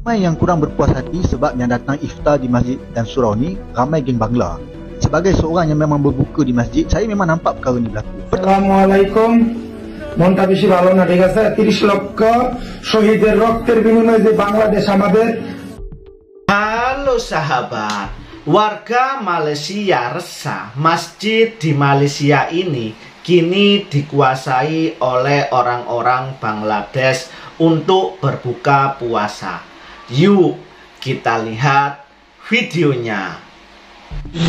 Ramai yang kurang berpuas hati sebab yang datang iftar di masjid dan surau ni ramai geng Bangla. Sebagai seorang yang memang berbuka di masjid, saya memang nampak perkara ni berlaku. Assalamualaikum. মনটা বেশি ভালো না, ঠিক আছে? 30 লক্ষ শহীদের রক্তের বিনিময়ে যে বাংলাদেশ আমাদের। Halo sahabat, warga Malaysia resah masjid di Malaysia ini kini dikuasai oleh orang-orang Bangladesh untuk berbuka puasa. Yuk kita lihat videonya.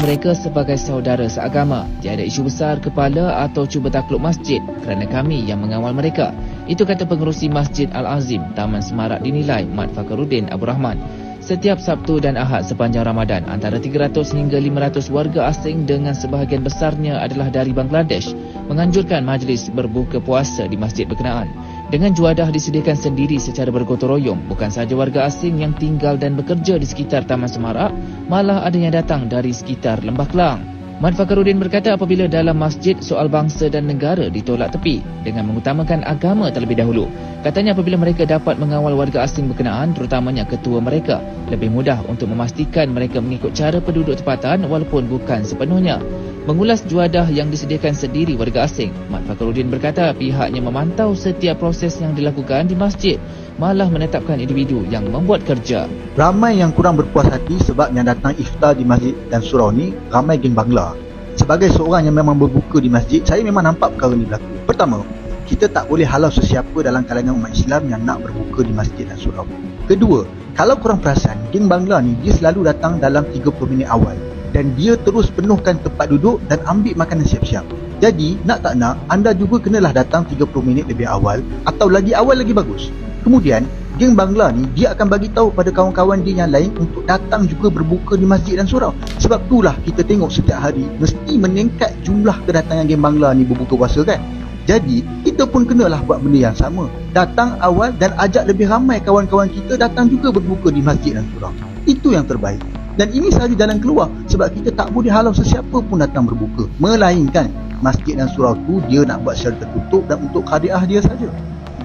Mereka sebagai saudara seagama, tiada isu besar kepala atau cuba takluk masjid kerana kami yang mengawal mereka. Itu kata pengerusi Masjid Al-Azim Taman Semarak dinilai Mat Fakhruddin Abdul Rahman. Setiap Sabtu dan Ahad sepanjang Ramadan, antara 300 hingga 500 warga asing dengan sebahagian besarnya adalah dari Bangladesh menganjurkan majlis berbuka puasa di masjid berkenaan. Dengan juadah disediakan sendiri secara bergotong royong, bukan sahaja warga asing yang tinggal dan bekerja di sekitar Taman Semarak, malah ada yang datang dari sekitar Lembah Kelang. Mat Fakhruddin berkata apabila dalam masjid soal bangsa dan negara ditolak tepi dengan mengutamakan agama terlebih dahulu. Katanya apabila mereka dapat mengawal warga asing berkenaan, terutamanya ketua mereka, lebih mudah untuk memastikan mereka mengikut cara penduduk tempatan walaupun bukan sepenuhnya. Mengulas juadah yang disediakan sendiri warga asing, Mat Fakhruddin berkata pihaknya memantau setiap proses yang dilakukan di masjid, malah menetapkan individu yang membuat kerja. Ramai yang kurang berpuas hati sebab yang datang iftar di masjid dan surau ni ramai geng Bangla. Sebagai seorang yang memang berbuka di masjid, saya memang nampak perkara ni berlaku. Pertama, kita tak boleh halau sesiapa dalam kalangan umat Islam yang nak berbuka di masjid dan surau. Kedua, kalau korang perasan, geng Bangla ni dia selalu datang dalam 30 minit awal dan dia terus penuhkan tempat duduk dan ambil makanan siap-siap. Jadi, nak tak nak, anda juga kenalah datang 30 minit lebih awal atau lagi awal lagi bagus. Kemudian, geng Bangla ni dia akan bagi tahu pada kawan-kawan dia yang lain untuk datang juga berbuka di masjid dan surau. Sebab itulah kita tengok setiap hari mesti meningkat jumlah kedatangan geng Bangla ni berbuka puasa kan. Jadi, kita pun kenalah buat benda yang sama. Datang awal dan ajak lebih ramai kawan-kawan kita datang juga berbuka di masjid dan surau. Itu yang terbaik. Dan ini sahaja jalan keluar sebab kita tak boleh halau sesiapa pun datang berbuka. Melainkan masjid dan surau tu dia nak buat secara tertutup dan untuk khadiah dia saja.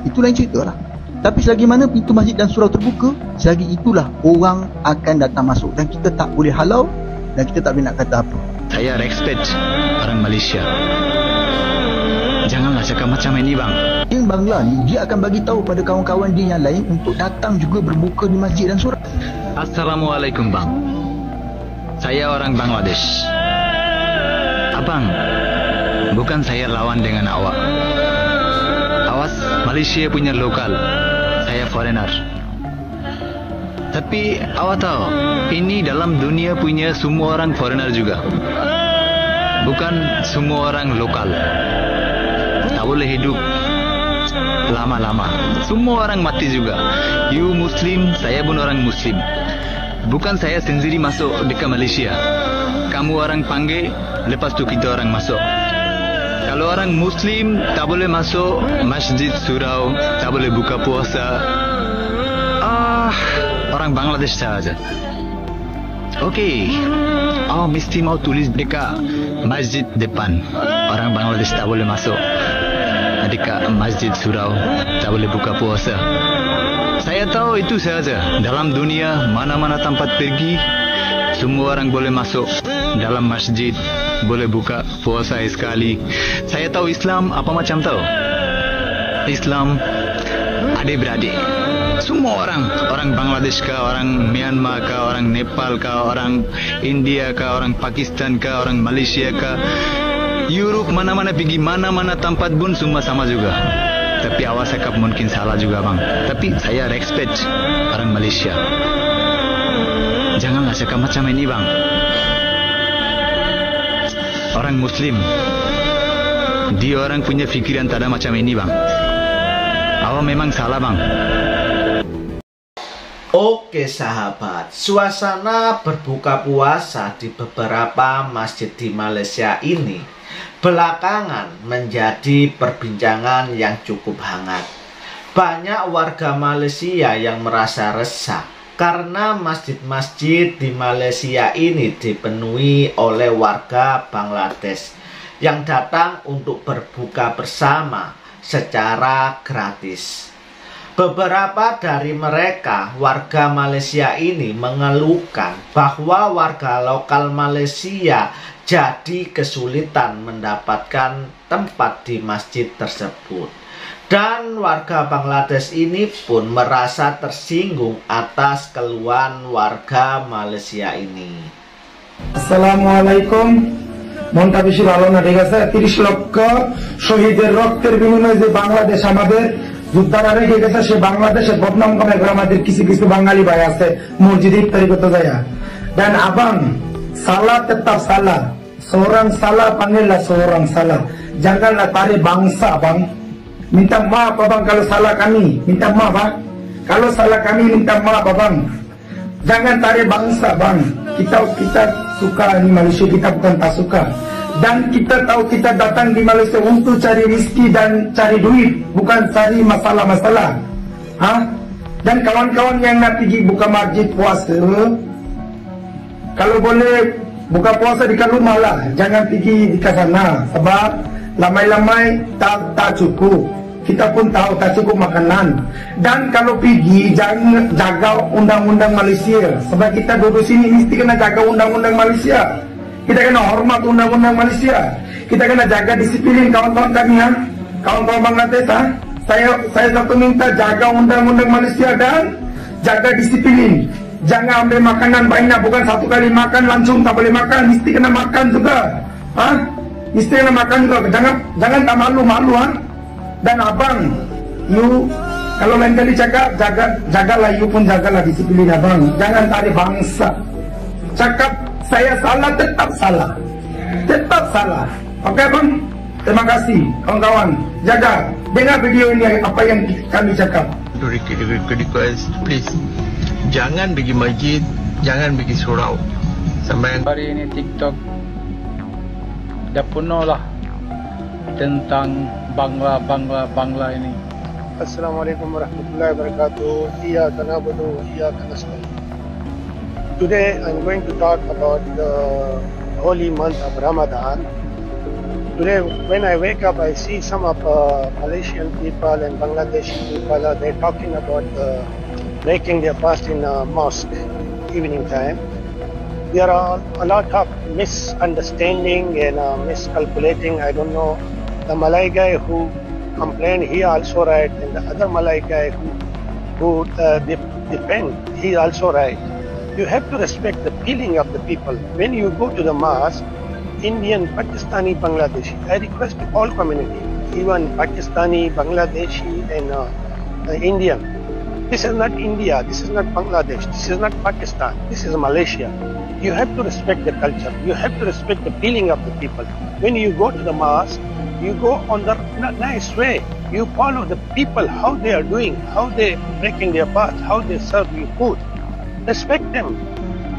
Itu lain cerita lah. Tapi selagi mana pintu masjid dan surau terbuka, selagi itulah orang akan datang masuk dan kita tak boleh halau dan kita tak boleh nak kata apa. Saya respect orang Malaysia. Janganlah cakap macam ini bang. Geng Bangla ni dia akan bagi tahu pada kawan-kawan dia yang lain untuk datang juga berbuka di masjid dan surau. Assalamualaikum bang. Saya orang Bangladesh. Abang, bukan saya lawan dengan awak. Awas, Malaysia punya lokal. Saya foreigner. Tapi awak tahu, ini dalam dunia punya semua orang foreigner juga. Bukan semua orang lokal. Tak boleh hidup lama-lama. Semua orang mati juga. You Muslim, saya pun orang Muslim. Bukan saya sendiri masuk dekat Malaysia. Kamu orang panggil, lepas tu kita orang masuk. Kalau orang Muslim tak boleh masuk masjid surau, tak boleh buka puasa. Orang Bangladesh saja. Okey. Mesti mau tulis dekat masjid depan. Orang Bangladesh tak boleh masuk. Dekat masjid surau, tak boleh buka puasa. Saya tahu itu saja. Dalam dunia, mana-mana tempat pergi, semua orang boleh masuk dalam masjid, boleh buka puasa sekali. Saya tahu Islam apa macam tahu. Islam adik-beradik. Semua orang Bangladesh kah, orang Myanmar kah, orang Nepal kah, orang India kah, orang Pakistan kah, orang Malaysia kah, Europe, mana-mana pergi, mana-mana tempat pun semua sama juga. Tapi awak cakap mungkin salah juga bang. Tapi saya respect orang Malaysia. Janganlah cakap macam ini bang. Orang Muslim, dia orang punya fikiran tak ada macam ini bang. Awak memang salah bang. Oke sahabat, suasana berbuka puasa di beberapa masjid di Malaysia ini belakangan menjadi perbincangan yang cukup hangat. Banyak warga Malaysia yang merasa resah karena masjid-masjid di Malaysia ini dipenuhi oleh warga Bangladesh yang datang untuk berbuka bersama secara gratis. Beberapa dari mereka, warga Malaysia ini, mengeluhkan bahwa warga lokal Malaysia jadi kesulitan mendapatkan tempat di masjid tersebut. Dan warga Bangladesh ini pun merasa tersinggung atas keluhan warga Malaysia ini. আসসালামুয়ালাইকুম। মনটা বেশি ভালো না, ঠিক আছে? 30 লক্ষ শহীদের রক্তের বিনিময়ে যে বাংলাদেশ আমাদের যোদ্ধারা রেখে গেছে, সে বাংলাদেশের বদনাম করে আমাদের কিছু কিছু বাঙালি ভাই আছে মসজিদে ইফতারি করতে যায়। dan abang salah tetap salah, seorang salah panggillah seorang salah, janganlah tarik bangsa bang. Minta maaf abang kalau salah kami, minta maaf bang. Kalau salah kami minta maaf abang. Jangan tarik bangsa bang. Kita suka di Malaysia, kita bukan tak suka. Dan kita tahu kita datang di Malaysia untuk cari rezeki dan cari duit, bukan cari masalah-masalah. Dan kawan-kawan yang nak pergi buka masjid puasa, kalau boleh buka puasa di rumah lah, jangan pergi di sana. Sebab lamai-lamai tak cukup. Kita pun tahu tak cukup makanan. Dan kalau pergi, jangan jaga undang-undang Malaysia. Sebab kita duduk sini mesti kena jaga undang-undang Malaysia. Kita kena hormat undang-undang Malaysia. Kita kena jaga disiplin kawan-kawan kami, kawan-kawan Bangladesh. Saya satu minta jaga undang-undang Malaysia dan jaga disiplin. Jangan ambil makanan banyak, bukan satu kali makan langsung tak boleh makan, mesti kena makan juga. Mesti kena makan juga. Jangan tak malu-malu. Dan abang, you kalau lain kali jagalah, you pun jagalah disiplin abang. Jangan tarik bangsa. Cakap saya salah, tetap salah. Tetap salah. Oke bang? Terima kasih kawan-kawan. Jaga. Dengar video ini apa yang kami cakap. Request, please. Jangan pergi masjid, jangan pergi surau. Sampai hari ini TikTok dah penuh lah tentang Bangla ini. Assalamualaikum warahmatullahi wabarakatuh. Iyyaka na'budu wa iyyaka nasta'in. Today I'm going to talk about the holy month of Ramadan. Today when I wake up, I see some of Malaysian people and Bangladeshi people, they're talking about breaking their fast in a mosque evening time. There are a lot of misunderstanding and miscalculating. I don't know. The Malay guy who complained, he also right, and the other Malay guy who defend, he also right. You have to respect the feeling of the people. When you go to the mosque, Indian, Pakistani, Bangladeshi, I request all community, even Pakistani, Bangladeshi and Indian. This is not India, this is not Bangladesh, this is not Pakistan, this is Malaysia. You have to respect the culture, you have to respect the feeling of the people. When you go to the mosque, you go on the nice way. You follow the people, how they are doing, how they breaking their fast, how they serve you food. Respect them.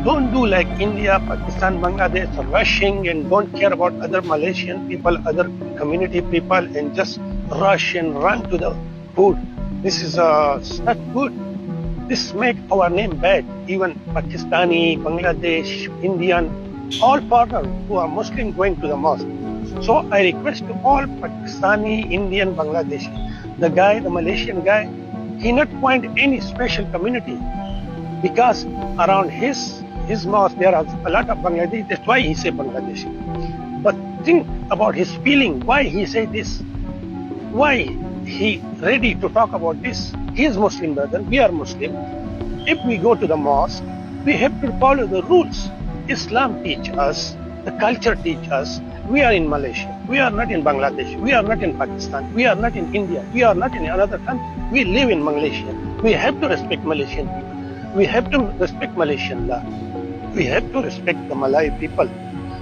Don't do like India, Pakistan, Bangladesh, rushing and don't care about other Malaysian people, other community people, and just rush and run to the food. This is not good. This make our name bad. Even Pakistani, Bangladesh, Indian, all foreigners who are Muslim going to the mosque. So I request to all Pakistani, Indian, Bangladeshi, the Malaysian guy, he not point any special community because around his mosque there are a lot of Bangladeshi. That's why he say Bangladeshi. But think about his feeling. Why he say this? Why he ready to talk about this? He is Muslim brother. We are Muslim. If we go to the mosque, we have to follow the rules. Islam teach us. The culture teach us. We are in Malaysia. We are not in Bangladesh. We are not in Pakistan. We are not in India. We are not in another country. We live in Malaysia. We have to respect Malaysian people. We have to respect Malaysian law. We have to respect the Malay people.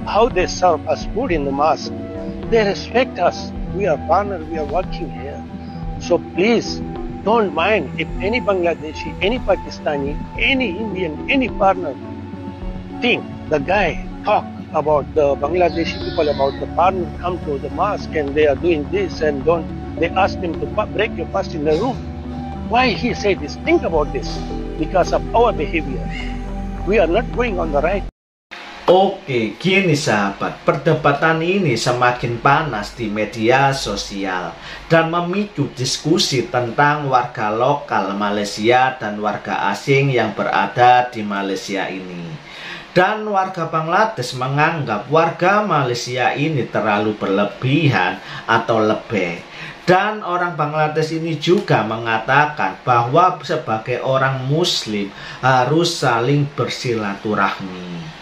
How they serve us food in the mosque. They respect us. We are partners. We are working here. So please don't mind if any Bangladeshi, any Pakistani, any Indian, any partner think the guy talk about the Bangladeshi people, about the partner come to the mosque and they are doing this and they ask him to break your fast in the room. Why he say this? Think about this. Because of our behavior. We are not going on the right. Oke, gini sahabat, perdebatan ini semakin panas di media sosial dan memicu diskusi tentang warga lokal Malaysia dan warga asing yang berada di Malaysia ini. Dan warga Bangladesh menganggap warga Malaysia ini terlalu berlebihan atau lebih. Dan orang Bangladesh ini juga mengatakan bahwa sebagai orang Muslim harus saling bersilaturahmi.